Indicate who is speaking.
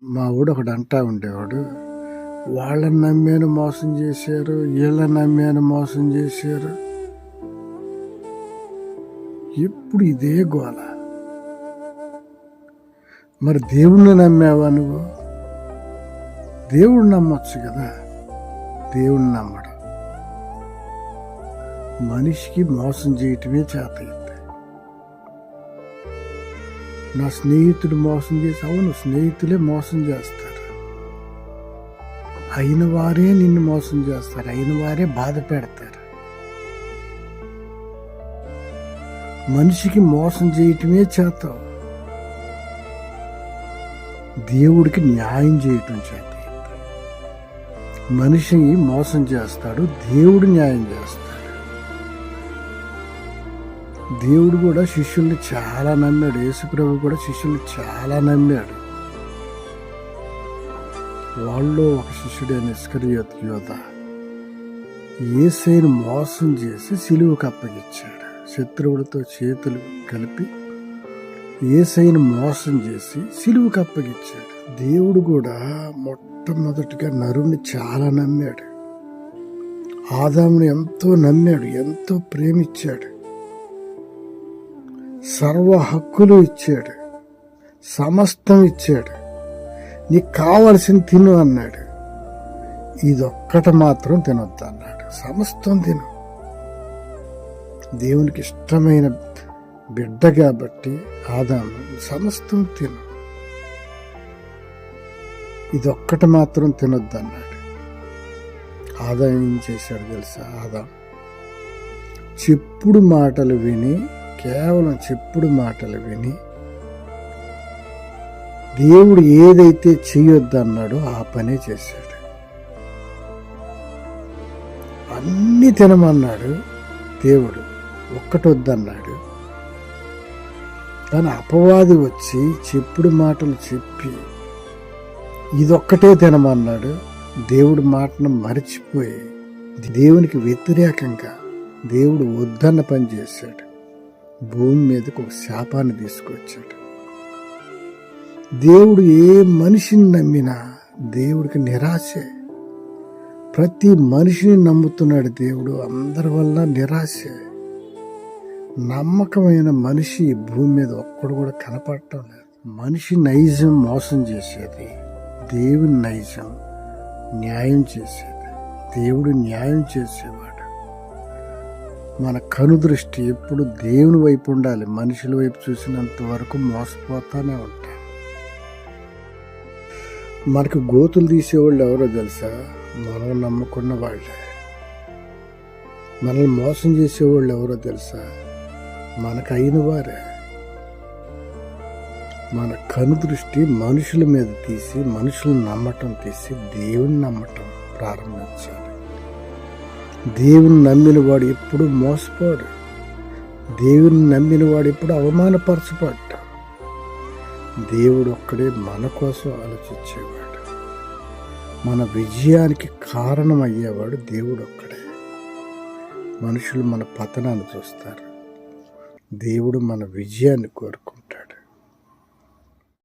Speaker 1: మా ఊడు ఒకడు అంటా ఉండేవాడు, వాళ్ళని నమ్మాను మోసం చేశారు, వీళ్ళని నమ్మాను మోసం చేశారు. ఎప్పుడు ఇదే గోల. మరి దేవుణ్ణి నమ్మావా నువ్వు? దేవుణ్ణి నమ్మొచ్చు కదా. దేవుణ్ణి నమ్మడు. మనిషికి మోసం చేయటమే చేతయింది. నా స్నేహితుడు మోసం చేసి, అవును, స్నేహితులే మోసం చేస్తారు. అయిన వారే నిన్ను మోసం చేస్తారు, అయిన వారే బాధ పెడతారు. మనిషికి మోసం చేయటమే చేత, దేవుడికి న్యాయం చేయటం చేత. మనిషిని మోసం చేస్తాడు, దేవుడు న్యాయం చేస్తాడు. దేవుడు కూడా శిష్యుల్ని చాలా నమ్మాడు. యేసుప్రభు కూడా శిష్యుల్ని చాలా నమ్మాడు. వాళ్ళు ఒక శిష్యుడైన ఇస్కరియోతు యోధ యేసయ్యను మోసం చేసి సిలువకు అప్పగించాడు. శత్రువులతో చేతులు కలిపి యేసయ్యను మోసం చేసి సిలువకు అప్పగించాడు. దేవుడు కూడా మొట్టమొదటిగా నరుణ్ణి చాలా నమ్మాడు. ఆదాముని ఎంతో నమ్మాడు, ఎంతో ప్రేమించాడు. సర్వ హక్కులు ఇచ్చాడు, సమస్తం ఇచ్చాడు. నీకు కావలసింది తిను అన్నాడు. ఇదొక్కటి మాత్రం తినొద్దు అన్నాడు. సమస్తం తిను. దేవునికి ఇష్టమైన బిడ్డ కాబట్టి ఆదాము సమస్తం తిను, ఇదొక్కటి మాత్రం తినొద్దు అన్నాడు. ఆదాం ఏం చేశాడు తెలుసా? ఆదాం చెప్పుడు మాటలు విని, కేవలం చెప్పుడు మాటలు విని దేవుడు ఏదైతే చెయ్యొద్దన్నాడో ఆ పనే చేశాడు. అన్నీ తినమన్నాడు దేవుడు, ఒక్కటొద్దన్నాడు. కానీ అపవాది వచ్చి చెప్పుడు మాటలు చెప్పి ఇదొక్కటే తినమన్నాడు. దేవుడి మాటను మరిచిపోయి దేవునికి వ్యతిరేకంగా దేవుడు వద్దన్న పని చేశాడు. భూమి మీదకు ఒక శాపాన్ని తీసుకొచ్చాడు. దేవుడు ఏ మనిషిని నమ్మినా దేవుడికి నిరాశే. ప్రతి మనిషిని నమ్ముతున్నాడు దేవుడు, అందరి వల్ల నిరాశే. నమ్మకమైన మనిషి భూమి మీద ఒక్కడు కూడా కనపడటం లేదు. మనిషి నైజం మోసం చేసేది, దేవుని నైజం న్యాయం చేసేది. దేవుడు న్యాయం చేసేవాడు. మన కనుదృష్టి ఎప్పుడు దేవుని వైపు ఉండాలి. మనుషుల వైపు చూసినంత వరకు మోసపోతానే ఉంటాం. మనకు గోతులు తీసేవాళ్ళు ఎవరో తెలుసా? మనం నమ్ముకున్న వాళ్ళే. మనల్ని మోసం చేసేవాళ్ళు ఎవరో తెలుసా? మనకు అయిన వారే. మన కనుదృష్టి మనుషుల మీద తీసి, మనుషులను నమ్మటం తీసి దేవుని నమ్మటం ప్రారంభించాలి. దేవుని నమ్మిన వాడు ఎప్పుడు మోసపోడు. దేవుని నమ్మిన వాడు ఎప్పుడు అవమానపరచబడ్డా. దేవుడు ఒక్కడే మన కోసం ఆలోచించేవాడు. మన విజయానికి కారణం అయ్యేవాడు దేవుడు ఒక్కడే. మనుషులు మన పతనాన్ని చూస్తారు, దేవుడు మన విజయాన్ని కోరుకుంటాడు.